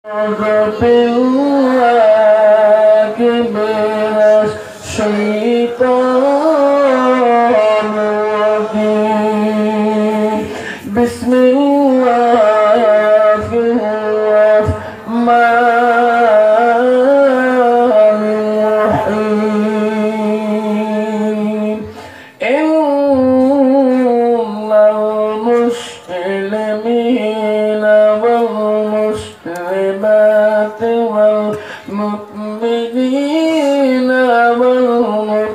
أعوذ بالله من الشيطان الرجيم بسم الله الرحمن الرحيم إن المسلمين والمسلمات والمؤمنين والمؤمنات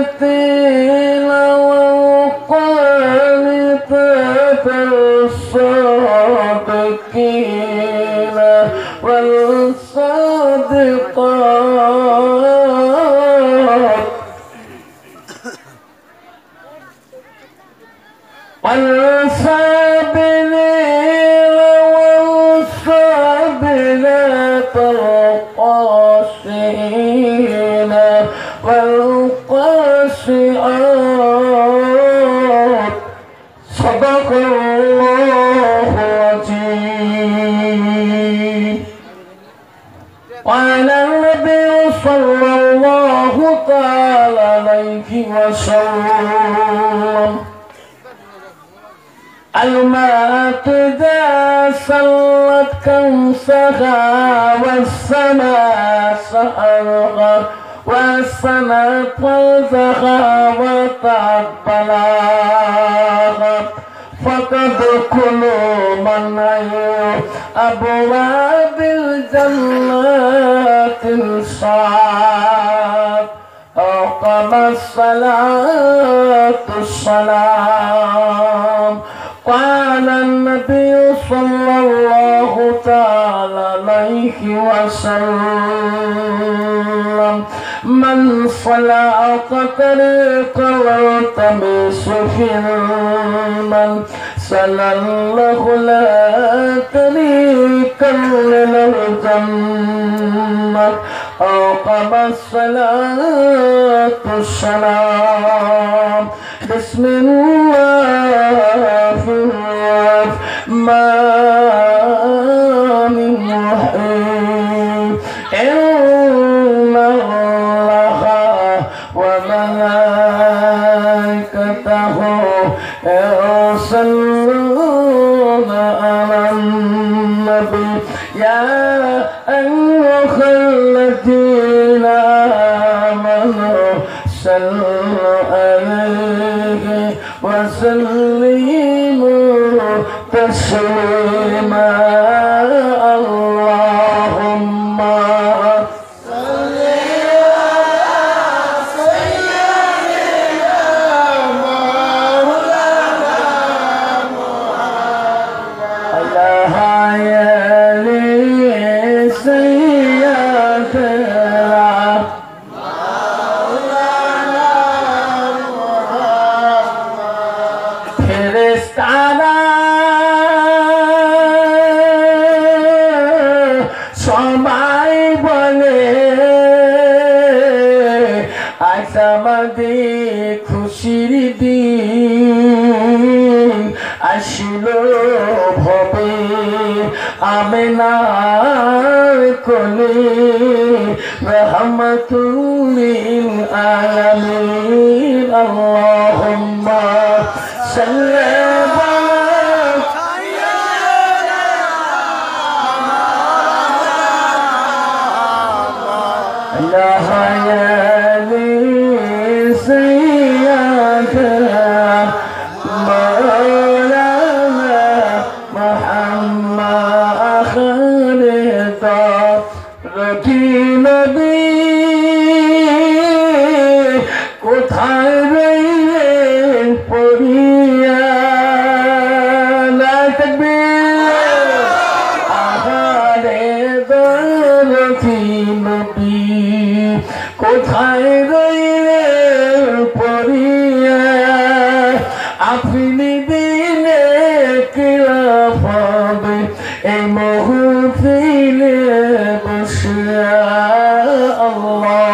والقانتين والقانتات والصادقين والصادقات والصابرين والصابرات والخاشعين والخاشعات صدق الله العظيم. قال النبي صلى الله تعالى عليه وسلم الماء إذا سلت كمسها والسماء سألها والسماء طلتها وتقبلها فتدخل من أبواب الجنات الصعب أقام الصلاة السلام. قال النبي صلى الله تعالى عليه وسلم من صلى طريقا والتمس في من صلى الله لا طريقا للجنة أقام الصلاة السلام. بسم الله الرحمن الرحيم إن الله وملائكته يصلون على النبي يا أيها الذين آمنوا صلوا عليه وسلموا تسليما. اللهم صل على سيدنا مولانا محمد على سيدنا সবাই বলে আজ আমাদের খুশির দিন আসিল ভবে আমিনার কোলে রহমাতুল আলামিন। আল্লাহুম্মা সাল্লি কোথায় রইলেন পড়িয়া না থাকবে আহারে দরদি নবী কোথায় রইলেন পড়িয়া আপনি দিনে কিলাফ হবে এই মুহূর্তে বসিয়া আল্লাহ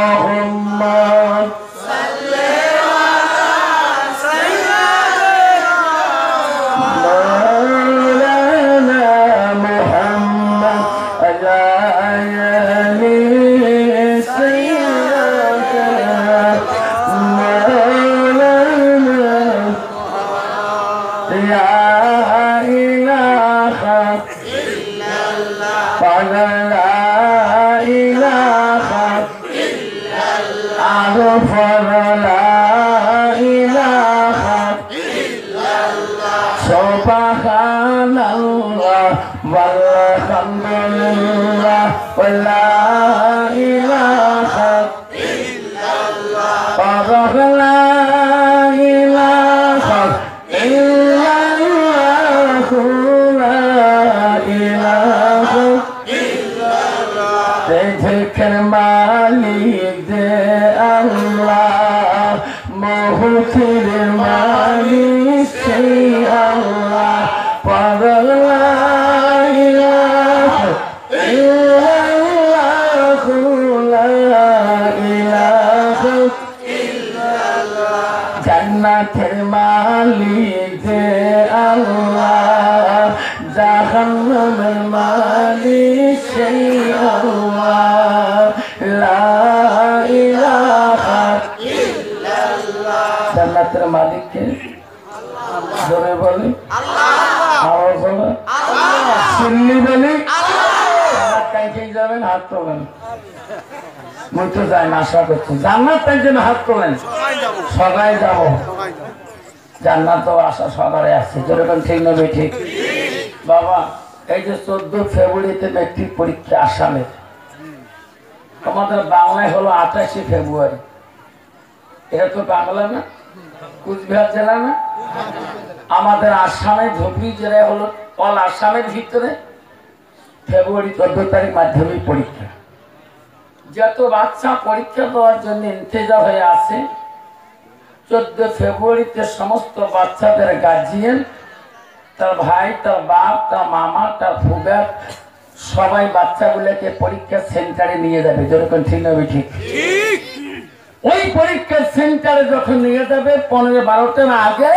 أغفر لا إله إلا الله سبحان الله والحمد لله ولا إله إلا الله لا إله إلا الله لا إله إلا الله ذكر مالك دے اللہ محتر مالک سے اللہ پر لا إله إلا الله لا إله إلا الله জান্নাতের মালিক যে আল্লাহ জাহান্নামের মালিক সেই আল্লাহ লা ইলাহা ইল্লাল্লাহ জান্নাতের মালিক কে আল্লাহ জোরে বলি আল্লাহ আওয়াজ হলো আল্লাহ শুনলি বলি আল্লাহ কাইকে যাবেন হাত তোলেন মই তো যাই না আশা করছি জান্নাতের জন্য হাত তোলেন সবাই যাব জান্নাত আশা সবারই আছে যেরকম ঠিক নবে ঠিক বাবা এই যে 14 ফেব্রুয়ারিতে ম্যাট্রিক পরীক্ষা আসামে আমাদের বাংলায় হলো 28 ফেব্রুয়ারি এটা তো বাংলা না কুচবিহার জেলা না আমাদের আসামে ধুবড়ী জেলায় হলো অল আসামের ভিতরে ফেব্রুয়ারি 14 তারিখ মাধ্যমিক পরীক্ষা যত বাচ্চা পরীক্ষা দেওয়ার জন্য ইন্তজার হয়ে আছে 14 ফেব্রুয়ারিতে সমস্ত বাচ্চাদের গার্জিয়ান তার ভাই তার বাপ তার মামা তার ফুফা সবাই বাচ্চাগুলোকে পরীক্ষা সেন্টারে নিয়ে যাবে যেরকম ঠিক না ঠিক ওই পরীক্ষার সেন্টারে যখন নিয়ে যাবে 15-12টার আগে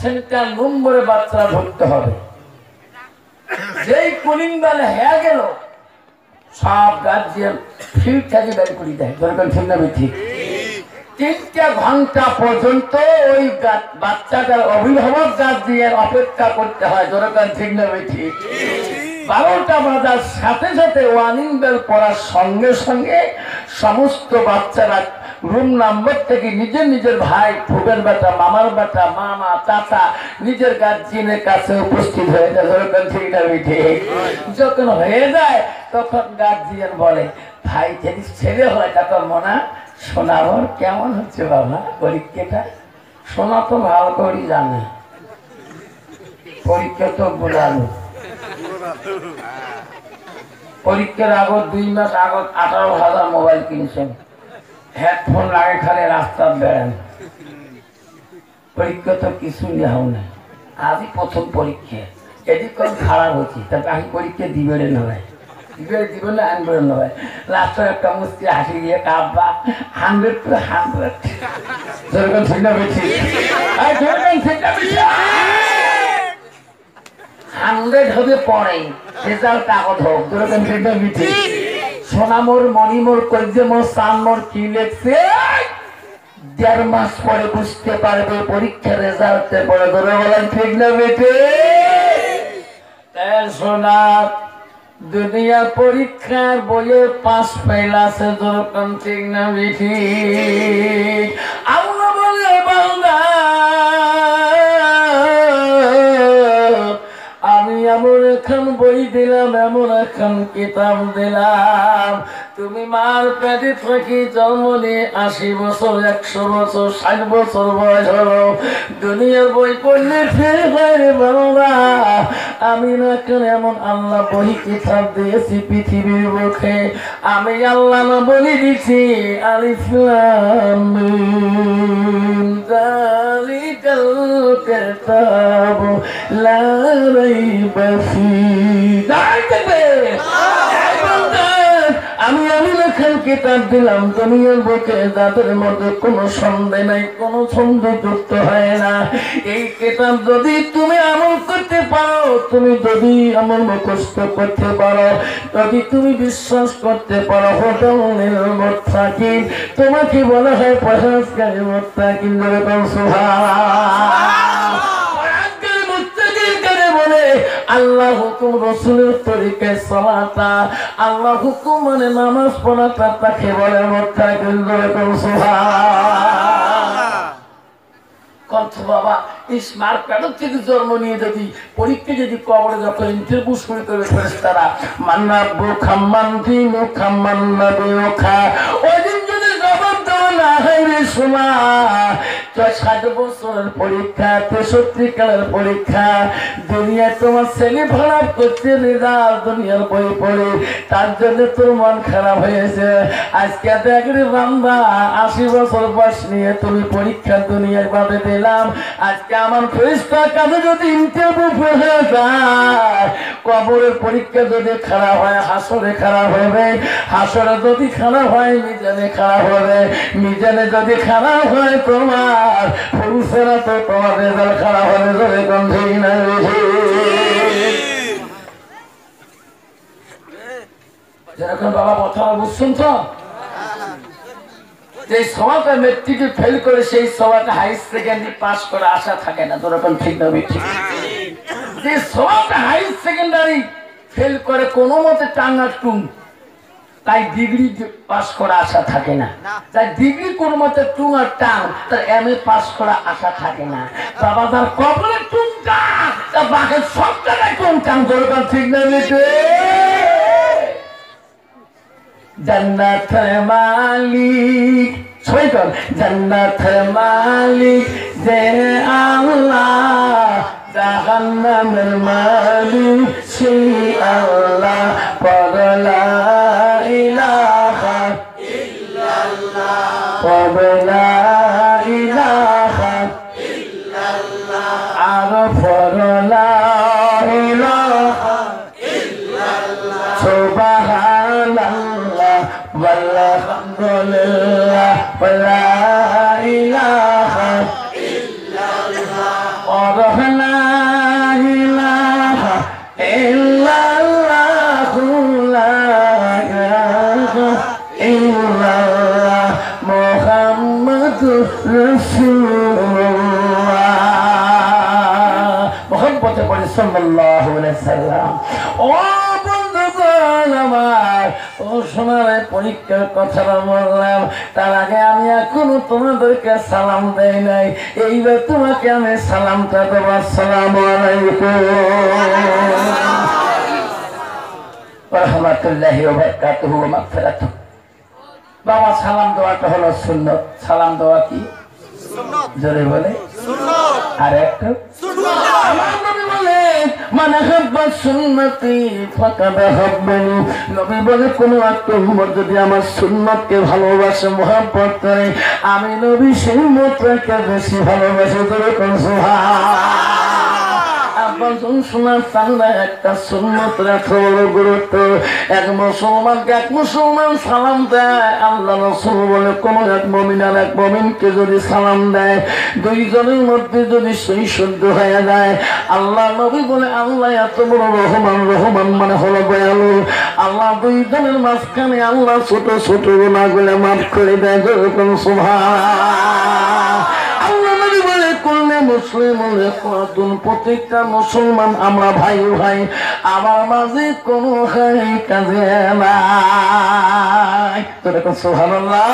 সেন্টার নম্বরে বাচ্চারা ঢুকতে হবে যেই কুলিং বেল হয়ে গেল সব গার্জিয়ান ফিল্ড থেকে বের করে দেয় যেরকম ঠিক না ঠিক 3 ঘন্টা পর্যন্ত ওই বাচ্চাটার অভিভাবক গার্জিয়ান অপেক্ষা করতে হয় যেরকম ঠিক না ঠিক 12টা বাজার সাথে সাথে ওয়ার্নিং বেল পড়ার সঙ্গে সঙ্গে সমস্ত বাচ্চারা রুম নাম্বার থেকে নিজের নিজের ভাই ফুফের বেটা মামার বেটা মামা চাচা নিজের গার্জিয়ানের কাছে উপস্থিত হয়ে যায় যেরকম ঠিক না ঠিক যখন হয়ে যায় তখন গার্জিয়ান বলে ভাই যদি ছেলে হয় তখন মনা শোনাবর কেমন হচ্ছে বাবা পরীক্ষাটা শোনা তো ভালো করেই জানে পরীক্ষা তো বোঝানো পরীক্ষার আগত 2 মাস আগত 18,000 মোবাইল কিনছেন হেডফোন লাগে খালি রাস্তা বেড়ান পরীক্ষা তো কিছু নেওয়া নাই আজই প্রথম পরীক্ষা এদিক কোন খারাপ হচ্ছে তারপরে আমি পরীক্ষা দিবে নয় দিবে না আনবে নয় লাস্টের একটা মুস্তি হাসি দিয়ে কাব্বা 100 to 100 যেরকম ঠিক না বেশি 100 হবে পরে রেজাল্ট কাগজ হোক যেরকম ঠিক না বেশি সোনামোর মণিমোর কলজেমোর সানমোর কি লেখছে 1.5 মাস পরে বুঝতে পারবে পরীক্ষার রেজাল্টে পরে ধরে বলেন ঠিক না বেটে সোনা দুনিয়ার পরীক্ষার বইয়ে পাস ফেল আছে যেরকম ঠিক না বেঠি আল্লাহ বলে বান্দা আমি এমন এখন বই দিলাম এমন এখন কিতাব দিলাম তুমি মার পেটে থেকে জন্ম নিয়ে 80 বছর 100 বছর 60 বছর বয়স হলো দুনিয়ার বই পড়লে ফের বাইরে বাবা আমি না কেন এমন আল্লাহ বই কিতাব দিয়েছি পৃথিবীর বুকে আমি আল্লাহ না বলে দিছি আলিফ লাম মিম যালিকাল কিতাব লা রাইবা ফীহি আমি লেখার কিতাব দিলাম দুনিয়ার বুকে যাদের মধ্যে কোনো সন্দেহ নাই কোনো সন্দেহ যুক্ত হয় না এই কিতাব যদি তুমি আমল করতে পারো তুমি যদি আমল মুখস্থ করতে পারো যদি তুমি বিশ্বাস করতে পারো হোটেল মুত্তাকিন তোমাকে বলা হয় পরহেজগার মুত্তাকিন যেরকম সুবহানাল্লাহ বলে আল্লাহ হুকুম রসুলের তরিকায় চলাটা, আল্লাহ হুকুম মানে নামাজ পড়াটা, তাকে বলে মোত্তাকিন। কণ্ঠ বাবা ইসমার পেট থেকে জন্ম নিয়ে যদি পরীক্ষা যদি কবরে যখন ইন্টারভিউ শুরু করে ফেরেশতারা মান্না খাম্মান দিন খাম্মান নবী খা, ওই দিন যদি জবাব দেওয়া না হয় রে শোনা, 60 বছরের পরীক্ষা, 63 কালের পরীক্ষা, দুনিয়ায় তোমার ছেলে খারাপ করছে রেজাল্ট দুনিয়ার বই পড়ে, তার জন্য তোর মন খারাপ হয়েছে। আজকে দেখ রে বান্দা, 80 বছর বয়স নিয়ে তুমি পরীক্ষা দুনিয়ায় বাদে দিলাম, আজকে আমার ফেরেশতার কাছে যদি ইন্টারভিউ হয়ে যায়, কবরের পরীক্ষা যদি খারাপ হয় হাসরে খারাপ হবে, হাসরে যদি খারাপ হয় মিজানে খারাপ হবে, মিজানে যদি খারাপ হয় তোমার পুরুষেরা তো তোমার রেজাল্ট খারাপ হবে। ধরে গন্ধি না যেরকম বাবা কথা বুঝছেন তো, যে সময়টা মেট্রিকে ফেল করে সেই সময়টা হাই সেকেন্ডারি পাস করে আশা থাকে না। যেরকম ঠিক না ঠিক, যে সময়টা হাই সেকেন্ডারি ফেল করে কোনো মতে টাঙ্গাটুং, তাই ডিগ্রি পাস করা আশা থাকে না। তাই ডিগ্রি কোন মতে টুং আর টাং, তার এমএ পাস করা আশা থাকে না। বাবা তার কপালে টুং টাং, তার বাকি সব জায়গায় টুং টাং। দরকার ঠিক না বেটে। জান্নাতের মালিক সবাই কর, জান্নাতের মালিক যে আল্লাহ, জাহান্নামের মালিক সেই আল্লাহ। পড়লা ইলাহা ইল্লাল্লাহ, পড়লা ইলাহা ইল্লাল্লাহ, আর পড়লা ইলাহা ইল্লাল্লাহ, সুবহানাল্লাহ ওয়ালহামদুলিল্লাহ ওয়ালা ইলাহা ইল্লাল্লাহ, পড়লা ইলাহা ইল্লাল্লাহ, লা ইলাহা ইল্লাল্লাহ, মুহাম্মাদুর রাসূলুল্লাহ। মুহাম্মদে পড়ে সাল্লাল্লাহু আলাইহি সাল্লাম। ও আমার, ও সোনার পরীক্ষার কথাটা বললাম, তার আগে আমি এখনো তোমাদেরকে সালাম দেই নাই, এইবার তোমাকে আমি সালামটা দেবো। আসসালামু আলাইকুম ওয়া রাহমাতুল্লাহি ওয়া বারাকাতুহু ওয়া মাগফিরাতুহু। বাবা সালাম দেওয়াটা হলো সুন্নাত। সালাম দেওয়া কি সুন্নাত? জোরে বলে সুন্নাত। আর একটা সুন্নাত। আমার নবী বলে মানে হাব্বা সুন্নতি ফাকাদ হাব্বানি। নবী বলে কোন একটা উম্মত যদি আমার সুন্নতকে ভালোবাসে, মুহাব্বত করে, আমি নবী সেই উম্মতকে বেশি ভালোবাসি। জোরে কোন সুবহান। একটা সুন্নত রাখা বড় গুরুত্ব। এক মুসলমানকে এক মুসলমান সালাম দেয়, আল্লাহ রাসূল বলে কোন এক মুমিন আর এক মুমিনকে যদি সালাম দেয়, দুইজনের মধ্যে যদি সই শুদ্ধ হয়ে যায়, আল্লাহ নবী বলে আল্লাহ এত বড় রহমান, রহমান মানে হলো দয়ালু, আল্লাহ দুইজনের মাঝখানে আল্লাহ ছোট ছোট গুনাহগুলো মাফ করে দেয়। যেরকম সুবহান। আল্লাহ নবী বলে করলে মুসলিম প্রত্যেকটা মুসলমান আমরা ভাই ভাই, আমার মাঝে কোনো হাই কাজে নাই। সুবহানাল্লাহ।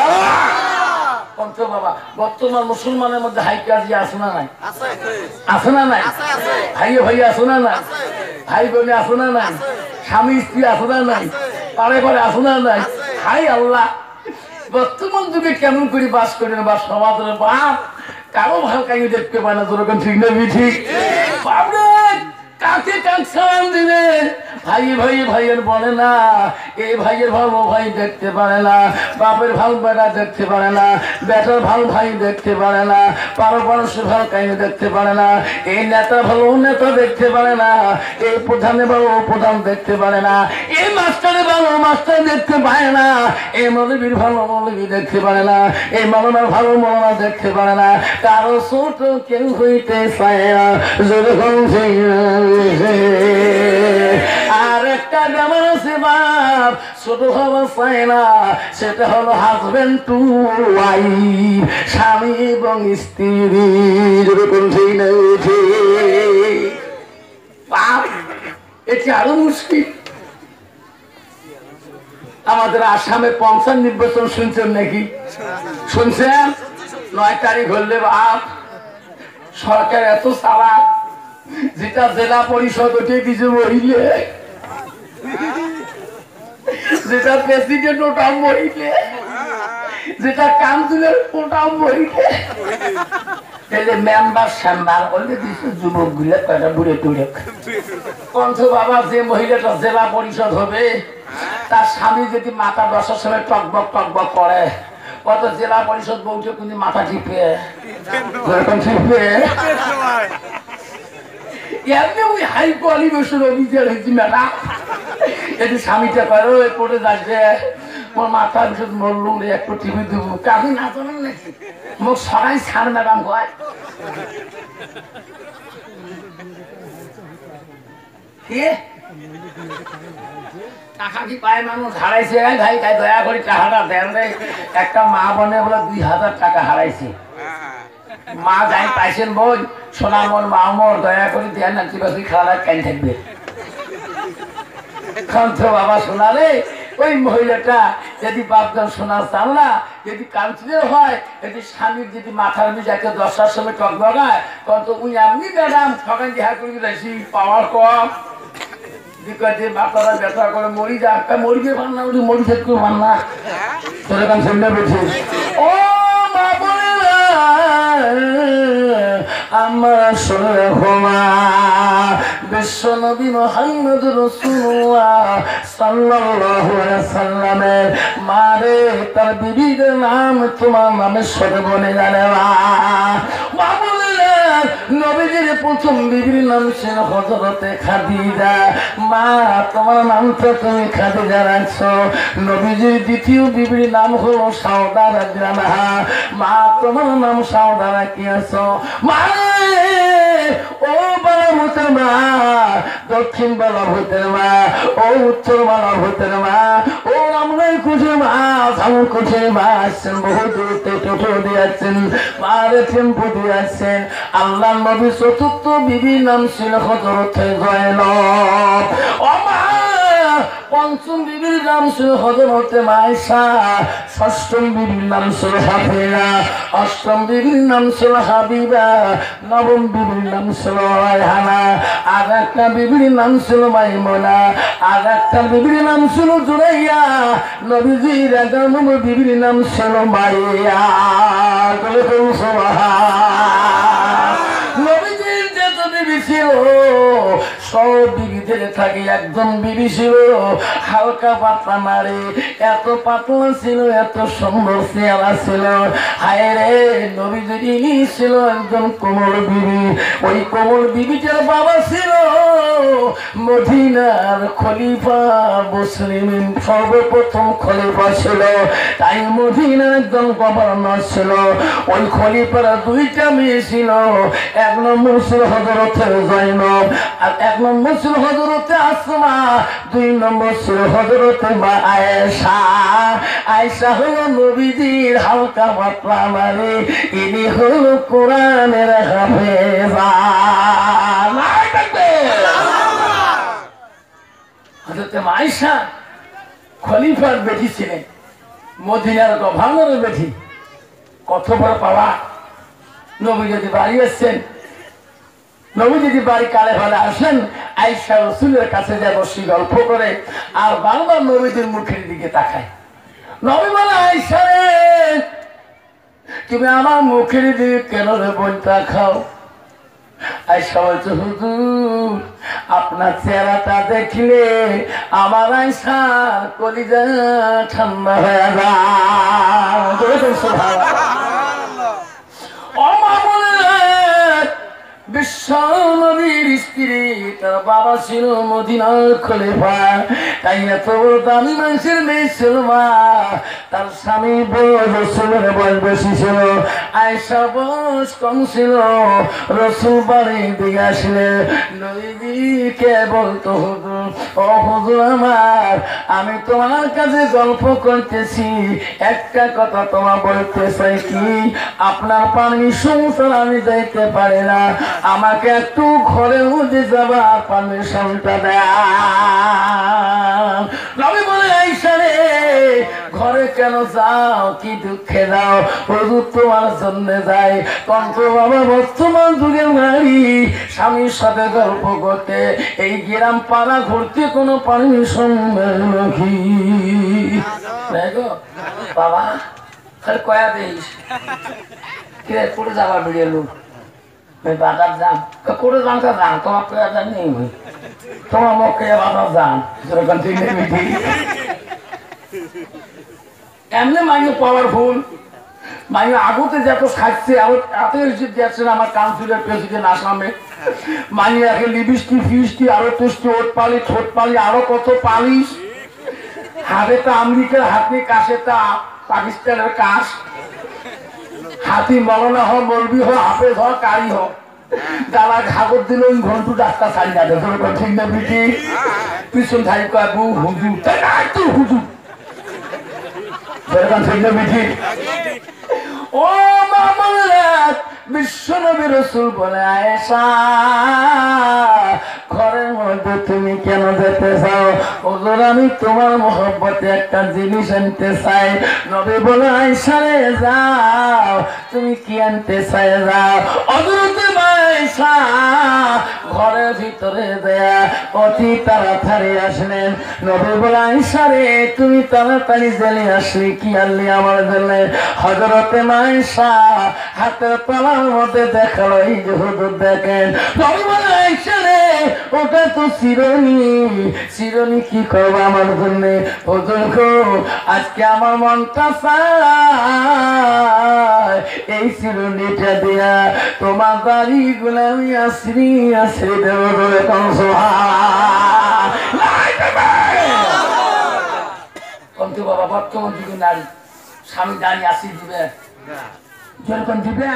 বাবা বর্তমান মুসলমানের মধ্যে হাই কাজী আছে না নাই? আছে না নাই? ভাই ভাই আছে না নাই? ভাই বোনে আছে না নাই? স্বামী স্ত্রী আছে না নাই? পারে পারে আছে না নাই? হাই আল্লাহ, বর্তমান যুগে কেমন করে বাস করেন বা সমাজের বাপ কারো ভালো কাজ দেখতে পায় না। যেরকম ঠিক না ঠিক? কাকে কাক সালাম দিবে? ভাই ভাই ভাইয়ের বলে না, এই ভাইয়ের ভালো ভাই দেখতে পারে না, বাপের ভালো বেটা দেখতে পারে না, বেটার ভালো ভাই দেখতে পারে না, পারস্পরিক ভালো কাহিনী দেখতে পারে না, এই নেতা ভালো নেতা দেখতে পারে না, এই প্রধানে ভালো প্রধান দেখতে পারে না, এই মাস্টারে ভালো মাস্টার দেখতে পারে না, এই মৌলবীর ভালো মৌলবী দেখতে পারে না, এই মৌলানার ভালো মৌলানা দেখতে পারে না, কারো ছোট কেউ হইতে চায় না। যেরকম আর একটা ব্যাপার আছে বাপ, ছোট হওয়া চায় না, সেটা হলো হাজবেন্ড টু ওয়াইফ, স্বামী এবং স্ত্রী। যেরকম ঠিক না বাপ এটি আরো মুশকিল। আমাদের আসামে ৫৫ নির্বাচন শুনছেন নাকি? শুনছেন? ৯ তারিখ হলে বাপ সরকার এত চালাক, যেটা জেলা পরিষদ ওঠে কিছু মহিলে, যেটা প্রেসিডেন্ট ওটাও মহিলে, যেটা কাউন্সিলর ওটাও মহিলে, মেম্বার শ্যাম্বার বলে দিচ্ছে যুবক গুলো কয়টা বুড়ে টুড়ে। কণ্ঠ বাবা যে মহিলাটা জেলা পরিষদ হবে তার স্বামী যদি মাথা বসার সময় টকবক টকবক করে, কত জেলা পরিষদ বউকে কিন্তু মাথা টিপে টিপে এমনি ওই হাই কোয়ালিফিকেশন অফিসার হয়েছি ম্যাডাম। যদি স্বামীটা করে ওই পড়ে যাচ্ছে মোর মাথা বিষয় মরলুম রে একটু টিভি দেবো কাজে না জানেন নাকি মোক সবাই ছাড় ম্যাডাম কয় টাকা কি পায় মানুষ হারাইছে ভাই তাই দয়া করে টাকাটা দেন রে। একটা মা বনে বলে ২০০০ টাকা হারাইছে। মা যাই পাইছেন বই সোনামন মামর দয়া করে দেন না কি খেলা কেন থাকবে কণ্ঠ বাবা শোনালে ওই মহিলাটা যদি বাপজন শোনা চাল না, যদি কাউন্সিলর হয়, যদি স্বামীর যদি মাথার নিচে একটা ১০টার সময় টক বগায় তখন তো উনি আপনি ম্যাডাম সকাল দেখা করে বেশি পাওয়ার কম মাথাটা ব্যথা করে মরি যা একটা মরিবে পান না মরি থাকতে পান না সেরকম শুনতে পেয়েছি। ও মা বলে আমার শুনে হোমা বিশ্ব নবী মুহাম্মদ রাসূলুল্লাহ সাল্লাল্লাহু আলাইহি সাল্লামের মারে তার বিবির নাম তোমার নামের সাথে বলে জানে মা বলে নবীজির প্রথম বিবির নাম ছিল হযরতে খাদিজা। মা তোমার নাম তো তুমি খাদিজা রাখছো। নবীজির দ্বিতীয় বিবির নাম হলো সাউদা রাদিয়াল্লাহু আনহা। মা তোমার নাম সাউদা রাখিয়াছো। মা ও বালা ভূতের মা, দক্ষিণ বালা ভূতের মা, ও উত্তর বালা ভূতের মা, ও রামরাই কুঠে মা, ধামুর কুঠে মা আসছেন, বহু দূরত্বে টোটো দিয়েছেন, মারে টেম্পু দিয়েছেন। আল্লাহ নবী চতুর্থ বিবির নাম ছিল হযরতে জয়নব। ও মা পঞ্চম বিবির নাম ছিল হযরতে আয়েশা। ষষ্ঠম বিবির নাম ছিল হাফিজা। অষ্টম বিবির নাম ছিল হাবিবা। নবম বিবির নাম ছিল রায়হানা। আর একটা বিবির নাম ছিল মাইমুনা। আর একটা বিবির নাম ছিল জুরাইয়া। নবীজির 11 নম্বর বিবির নাম ছিল মারিয়া। নবীজির যত বিবি ছিল সব বিবিদের থাকে একজন বিবি ছিল হালকা পাতলা নারী, এত পাতলা ছিল, এত সুন্দর চেহারা ছিল। হায় রে নবীজির ছিল একজন কোমল বিবি। ওই কোমল বিবিটার বাবা ছিল মদিনার খলিফা মুসলিমিন, সর্বপ্রথম খলিফা ছিল। তাই মদিনার একজন গভর্নর ছিল। ওই খলিফার 2টা মেয়ে ছিল। 1 নম্বর ছিল হযরতে জয়নব, আর 1 নম্বর ছিল হযরতে আসমা, 2 নম্বর ছিল হযরতে মা আয়েশা। আয়েশা হলো নবীজির হালকা পাতলা নারী, ইনি হলো কোরআনের হাফেজা। হযরতে মা আয়েশা খলিফার বেটি ছিলেন, মদিনার গভর্নরের বেটি। কত বড় পাওয়া! নবী যদি বাড়ি আসছেন, নবী যদি বাড়ি কালে ভালে আসেন, আয়েশা রাসূলের কাছে যায় বসে গল্প করে আর বারবার নবীদের মুখের দিকে তাকায়। নবী বলে আয়েশা রে তুমি আমার মুখের দিকে কেন রে বোন তাকাও? আয়েশা বলছে হুজুর আপনার চেহারাটা দেখলে আমার আয়েশার কলিজা ঠান্ডা হয়ে যায়। সুবহানাল্লাহ। ও মা বলে বিশ্ব নবীর স্ত্রী, তার বাবা ছিল মদিনার খলিফা, তাই এত বড় দামি মানুষের মেয়ে ছিল মা। তার স্বামী রাসূলের বয়স বেশি ছিল, আয়েশার বয়স কম ছিল। রাসূল বাড়ি দিকে আসলে নবীজিকে বলতো হুজুর, ও হুজুর আমার, আমি তোমার কাছে গল্প করতেছি, একটা কথা তোমার বলতে চাই কি আপনার পারমিশন ছাড়া আমি যাইতে পারি না, আমাকে একটু ঘরের মধ্যে যাবার পারমিশনটা দেন। নবী বলে আয়েশা রে ঘরে কেন যাও, কি দুঃখে যাও? হুজুর তোমার জন্য যাই। কন্ত বাবা বর্তমান যুগের নারী স্বামীর সাথে গল্প করতে এই গ্রাম পাড়া ঘুরতে কোনো পারমিশন নাকি দেখো বাবা খালি কয়া দিস কে করে যাবার বেরিয়ে লোক বাজার যান করে যান তা যান, তোমার প্রয়োজন নেই, তোমার মুখে বাজার যান যেরকম ঠিক নেই ঠিক এমনি মাইনে পাওয়ারফুল মাইনে আগতে যত খাচ্ছে এত ইজ্জত দিয়েছেন আমার কাউন্সিলের প্রেসিডেন্ট আসামে। মাইনে আগে লিপস্টিক ফিস্টি আরো তুষ্টি ওট পালি ঠোঁট পালি আরো কত পালিশ, হাতে তা আমেরিকার হাতি কাশে তা পাকিস্তানের কাশ, হাতি মলনা হোক মলবি হোক হাফেজ হোক কারি হোক গালা ঘাগর দিল ওই ঘন্টু ডাক্তার সারি না দেখ ঠিক না বিটি পিছন থাই কয় বউ হুজুর তুই হুজুর ঠিক না বিটি। ও মামলাত বিশ্বনবী রাসূল বলে আয়েশা ঘরের মধ্যে তুমি কেন যেতে চাও? হুজুর আমি তোমার মহব্বতে একটা জিনিস আনতে চাই। নবী বলে আয়েশা রে যাও, তুমি কি আনতে চাই যাও। হযরত আয়েশা ঘরের ভিতরে দেয়া অতি তাড়াতাড়ি আসলেন। নবী বলে আয়েশা রে তুমি তাড়াতাড়ি জেলে আসলি, কি আনলি আমার জেলে? হযরত আয়েশা হাতের তালার মধ্যে দেখালো এই যে হুজুর দেখেন। নবী বলে আয়েশা রে ওটা তো চিরনি, চিরনি কি করবো আমার জন্য? হুজুর গো আজকে আমার মনটা চায় এই চিরনিটা দিয়া তোমার বাড়ি গুলো আমি আশ্রি আশ্রি দেব বলে কন্তু বাবা বর্তমান যুগে নারী স্বামী দাঁড়িয়ে আসি দিবে যেরকম দিবে